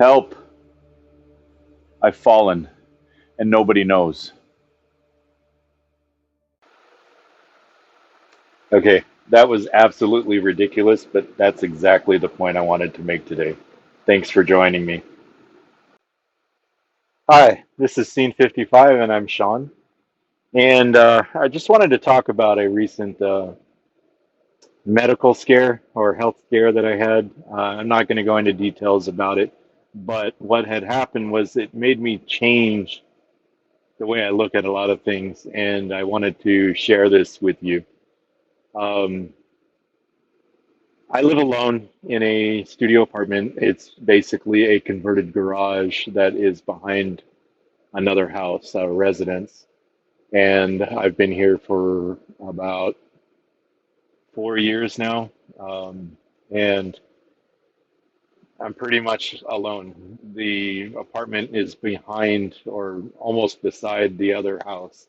Help! I've fallen, and nobody knows. Okay, that was absolutely ridiculous, but that's exactly the point I wanted to make today. Thanks for joining me. Hi, this is Scene 55, and I'm Sean. And I just wanted to talk about a recent medical scare or health scare that I had. I'm not going to go into details about it, but what had happened was it made me change the way I look at a lot of things, and I wanted to share this with you. Um, I live alone in a studio apartment. It's basically a converted garage that is behind another house, a residence. And I've been here for about 4 years now. And I'm pretty much alone. The apartment is behind or almost beside the other house.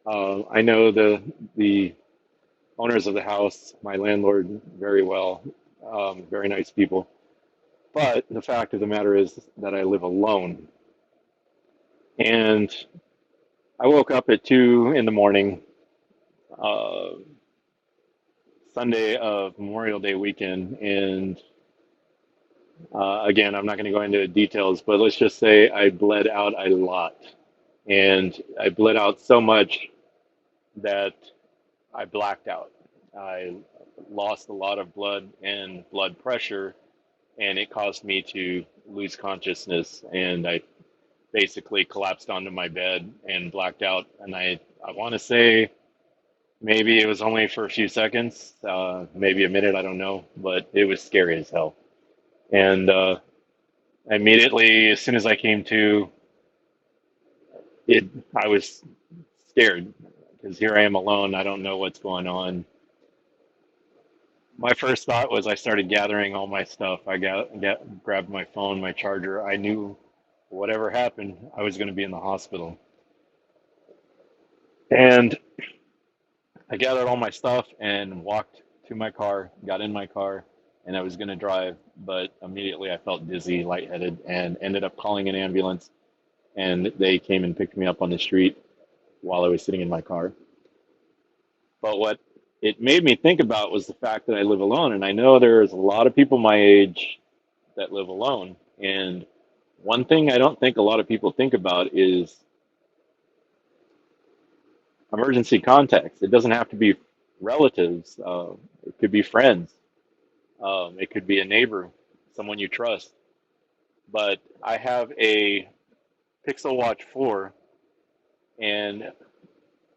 I know the owners of the house, my landlord, very well. Very nice people. But the fact of the matter is that I live alone. And I woke up at 2 in the morning, uh, Sunday of Memorial Day weekend. And again, I'm not going to go into details, but let's just say I bled out a lot. And I bled out so much that I blacked out. I lost a lot of blood and blood pressure, and it caused me to lose consciousness. And I basically collapsed onto my bed and blacked out. And I want to say maybe it was only for a few seconds, maybe a minute, I don't know, but it was scary as hell. And immediately, as soon as I came to it, I was scared because here I am alone. I don't know what's going on. My first thought was I started gathering all my stuff. Grabbed my phone, my charger. I knew whatever happened, I was going to be in the hospital. And I gathered all my stuff and walked to my car, got in my car, and I was going to drive, but immediately I felt dizzy, lightheaded, and ended up calling an ambulance. And they came and picked me up on the street while I was sitting in my car. But what it made me think about was the fact that I live alone, and I know there's a lot of people my age that live alone. And one thing I don't think a lot of people think about is emergency contacts. It doesn't have to be relatives. It could be friends. It could be a neighbor, someone you trust. But I have a Pixel Watch 4, and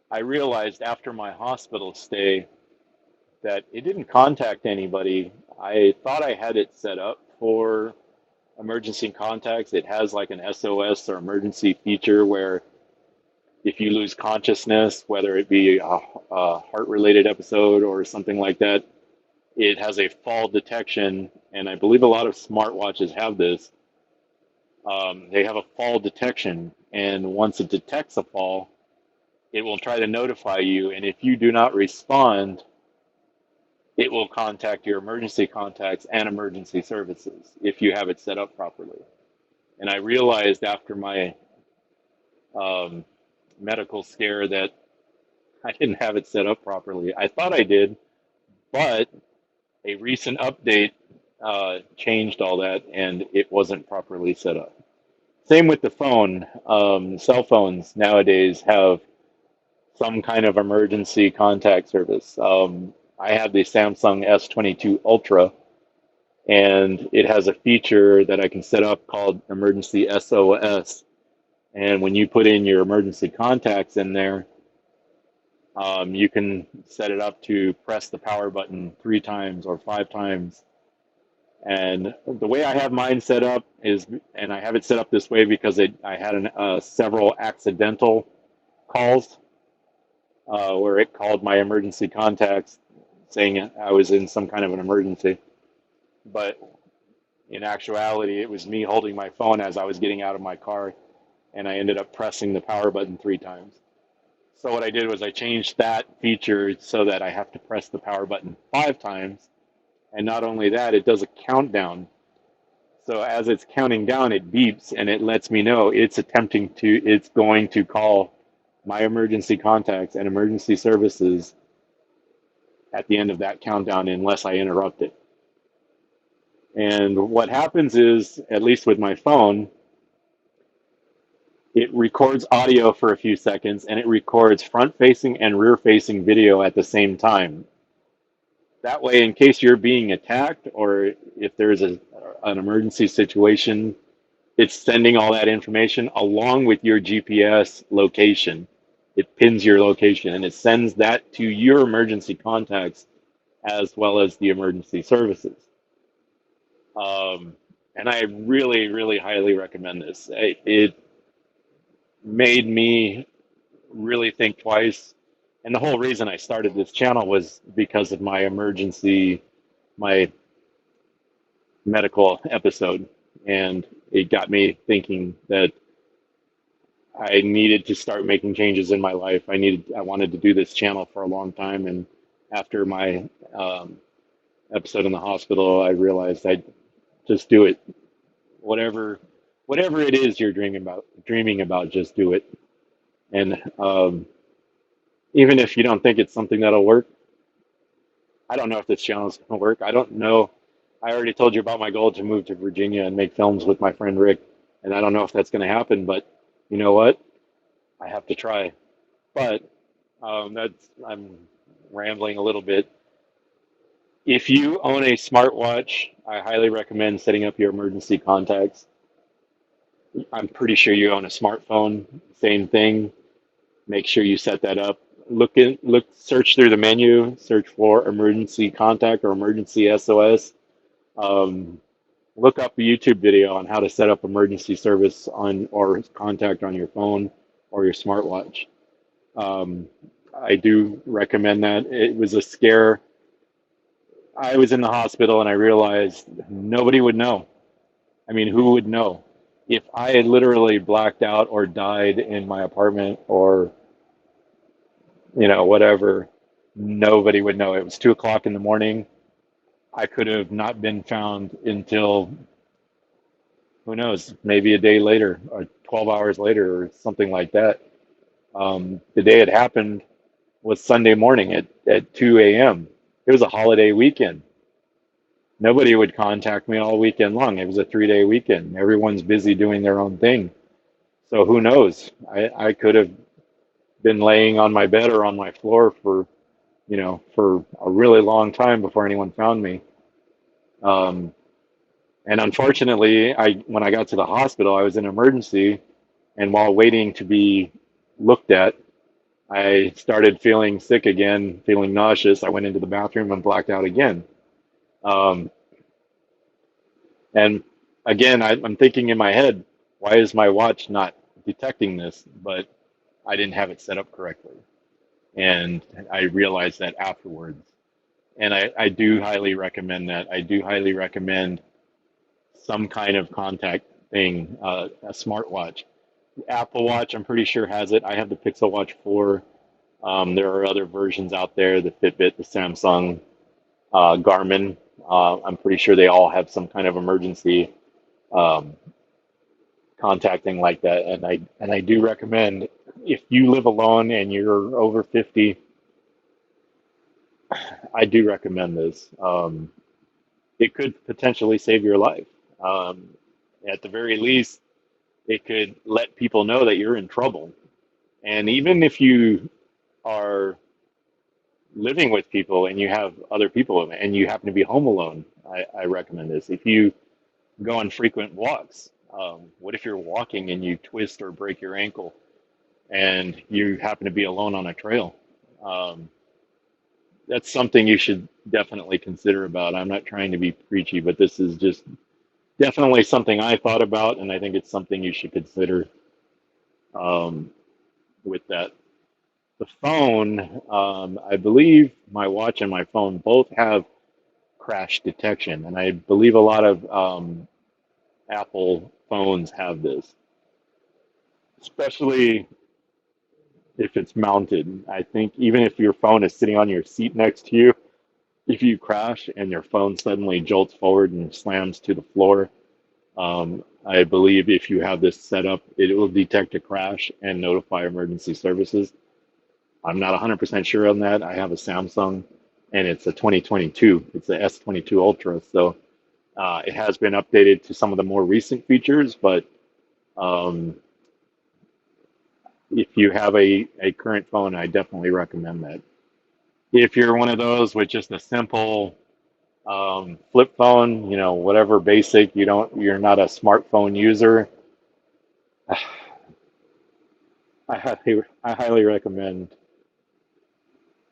I realized after my hospital stay that it didn't contact anybody. I thought I had it set up for emergency contacts. It has like an SOS or emergency feature where if you lose consciousness, whether it be a heart related episode or something like that, it has a fall detection. And I believe a lot of smartwatches have this. They have a fall detection. And once it detects a fall, it will try to notify you. And if you do not respond, it will contact your emergency contacts and emergency services if you have it set up properly. And I realized after my um, medical scare that I didn't have it set up properly. I thought I did, but a recent update changed all that and it wasn't properly set up. Same with the phone. Cell phones nowadays have some kind of emergency contact service. I have the Samsung S22 Ultra, and it has a feature that I can set up called Emergency SOS. And when you put in your emergency contacts in there, you can set it up to press the power button 3 times or 5 times. And the way I have mine set up is, and I have it set up this way because I had several accidental calls where it called my emergency contacts saying I was in some kind of an emergency. But in actuality, it was me holding my phone as I was getting out of my car, and I ended up pressing the power button 3 times. So what I did was I changed that feature so that I have to press the power button 5 times. And not only that, it does a countdown. So as it's counting down, it beeps and it lets me know it's going to call my emergency contacts and emergency services at the end of that countdown unless I interrupt it. And what happens is, at least with my phone, it records audio for a few seconds and it records front facing and rear facing video at the same time. That way, in case you're being attacked or if there's an emergency situation, it's sending all that information along with your GPS location. It pins your location and it sends that to your emergency contacts as well as the emergency services. Um, and I really, really highly recommend this. It made me really think twice. And the whole reason I started this channel was because of my medical episode. And it got me thinking that I needed to start making changes in my life. I wanted to do this channel for a long time. And after my episode in the hospital, I realized I'd just do it. Whatever, whatever it is you're dreaming about, just do it. And even if you don't think it's something that'll work, I don't know if this channel is going to work. I don't know. I already told you about my goal to move to Virginia and make films with my friend Rick, and I don't know if that's going to happen. But you know what? I have to try. But I'm rambling a little bit. If you own a smartwatch, I highly recommend setting up your emergency contacts. I'm pretty sure you own a smartphone. Same thing. Make sure you set that up. Search through the menu, search for emergency contact or emergency SOS. Um, Look up a YouTube video on how to set up emergency service on or contact on your phone or your smartwatch. Um, I do recommend that. It was a scare. I was in the hospital and I realized nobody would know. I mean, who would know? If I had literally blacked out or died in my apartment or, whatever, nobody would know. It was 2 o'clock in the morning. I could have not been found until, who knows, maybe a day later or 12 hours later or something like that. The day it happened was Sunday morning at 2 a.m. It was a holiday weekend. Nobody would contact me all weekend long. It was a 3-day weekend. Everyone's busy doing their own thing. So who knows? I could have been laying on my bed or on my floor for a really long time before anyone found me. Um, and unfortunately, when I got to the hospital, I was in emergency, and while waiting to be looked at, I started feeling sick again, feeling nauseous. I went into the bathroom and blacked out again. Um, and again, I'm thinking in my head, why is my watch not detecting this? But I didn't have it set up correctly. And I realized that afterwards. And I do highly recommend that. I do highly recommend some kind of contact thing, a smartwatch. Apple Watch, I'm pretty sure has it. I have the Pixel Watch 4. There are other versions out there, the Fitbit, the Samsung, Garmin. I'm pretty sure they all have some kind of emergency um, contacting like that. And I do recommend if you live alone and you're over 50, I do recommend this. It could potentially save your life. Um, at the very least, it could let people know that you're in trouble. And even if you are living with people and you have other people and you happen to be home alone, I recommend this. If you go on frequent walks, what if you're walking and you twist or break your ankle and you happen to be alone on a trail? Um, that's something you should definitely consider about. I'm not trying to be preachy, but this is just definitely something I thought about, and I think it's something you should consider um, with that. The phone, I believe my watch and my phone both have crash detection, and I believe a lot of Apple phones have this, especially if it's mounted. I think even if your phone is sitting on your seat next to you, if you crash and your phone suddenly jolts forward and slams to the floor, I believe if you have this set up, it will detect a crash and notify emergency services. I'm not 100% sure on that. I have a Samsung and it's a 2022. It's the S22 Ultra. So it has been updated to some of the more recent features, but um, if you have a current phone, I definitely recommend that. If you're one of those with just a simple flip phone, whatever basic, you're not a smartphone user, I highly recommend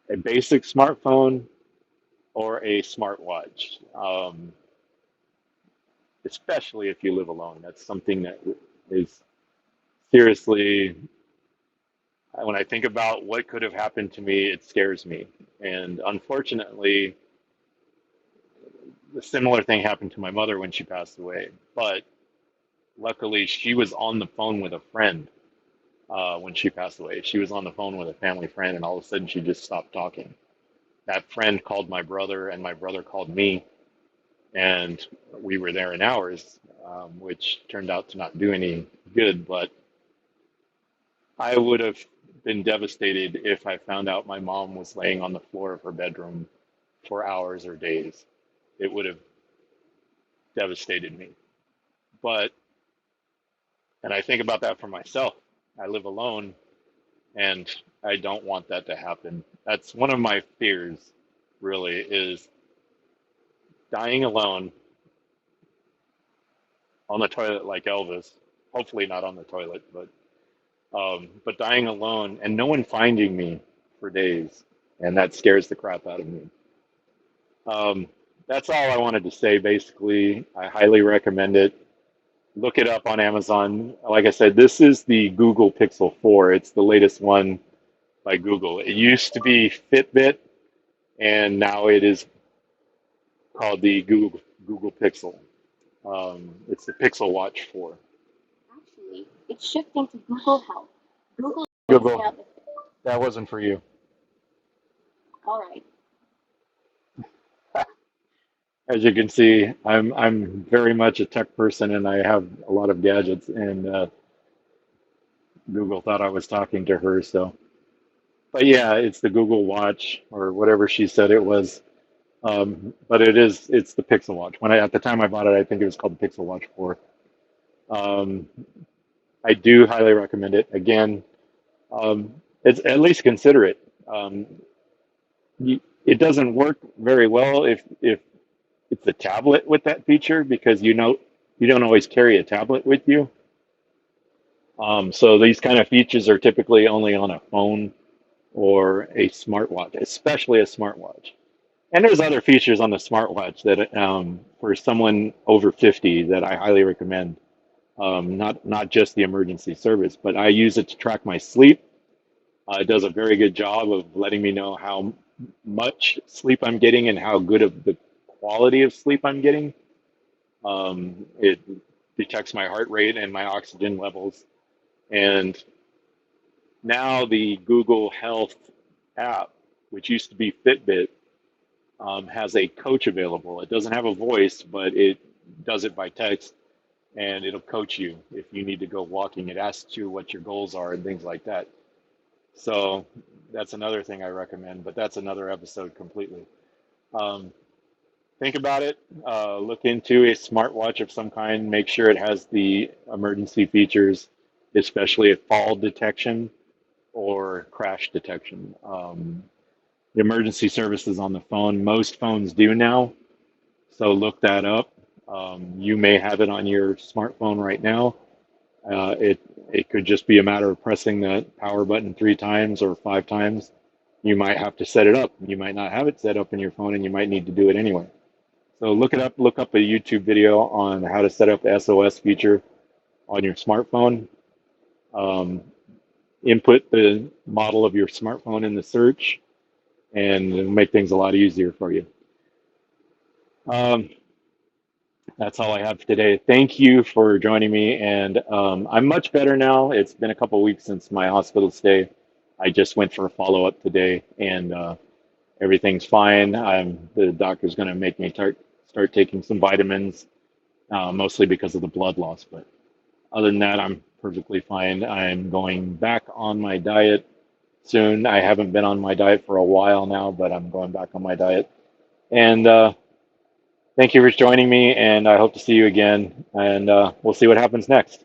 a basic smartphone or a smartwatch, especially if you live alone. That's something that is seriously, when I think about what could have happened to me, it scares me. And unfortunately, a similar thing happened to my mother when she passed away. But luckily, she was on the phone with a friend when she passed away. She was on the phone with a family friend, and all of a sudden, she just stopped talking. That friend called my brother, and my brother called me, and we were there in hours, which turned out to not do any good. But I would have been devastated if I found out my mom was laying on the floor of her bedroom for hours or days. It would have devastated me. But, and I think about that for myself. I live alone and I don't want that to happen. That's one of my fears, really, is dying alone on the toilet like Elvis. Hopefully not on the toilet, but dying alone and no one finding me for days, and that scares the crap out of me. Um, that's all I wanted to say. Basically, I highly recommend it. Look it up on Amazon. Like I said, this is the Google Pixel 4. It's the latest one by Google. It used to be Fitbit, and now it is called the Google Pixel. It's the Pixel Watch 4. Actually, it's shifting to Google Health. Google is phasing Google, out the. that wasn't for you. All right. As you can see, I'm very much a tech person, and I have a lot of gadgets. And Google thought I was talking to her, so. But yeah, it's the Google Watch or whatever she said it was. But it's the Pixel Watch. At the time I bought it, I think it was called the Pixel Watch 4. Um, I do highly recommend it. Again, um, it's at least consider it. Um, it doesn't work very well if it's a tablet with that feature because you don't always carry a tablet with you. So these kind of features are typically only on a phone or a smartwatch, especially a smartwatch. And there's other features on the smartwatch that for someone over 50 that I highly recommend. Not just the emergency service, but I use it to track my sleep. It does a very good job of letting me know how much sleep I'm getting and how good of the quality of sleep I'm getting. It detects my heart rate and my oxygen levels. And now the Google Health app, which used to be Fitbit, has a coach available. It doesn't have a voice, but it does it by text and it'll coach you if you need to go walking. It asks you what your goals are and things like that. So that's another thing I recommend, but that's another episode completely. Um, think about it. Look into a smartwatch of some kind. Make sure it has the emergency features, especially fall detection or crash detection. The emergency services on the phone, most phones do now. So look that up. You may have it on your smartphone right now. It could just be a matter of pressing the power button 3 times or 5 times. You might have to set it up. You might not have it set up in your phone, and you might need to do it anyway. So look it up. Look up a YouTube video on how to set up the SOS feature on your smartphone. Um, Input the model of your smartphone in the search, and it'll make things a lot easier for you. Um, That's all I have today. Thank you for joining me. And I'm much better now. It's been a couple of weeks since my hospital stay. I just went for a follow up today, and everything's fine. The doctor's going to make me start taking some vitamins mostly because of the blood loss. But other than that, I'm perfectly fine. I'm going back on my diet soon. I haven't been on my diet for a while now, but I'm going back on my diet. And thank you for joining me, and I hope to see you again. And we'll see what happens next.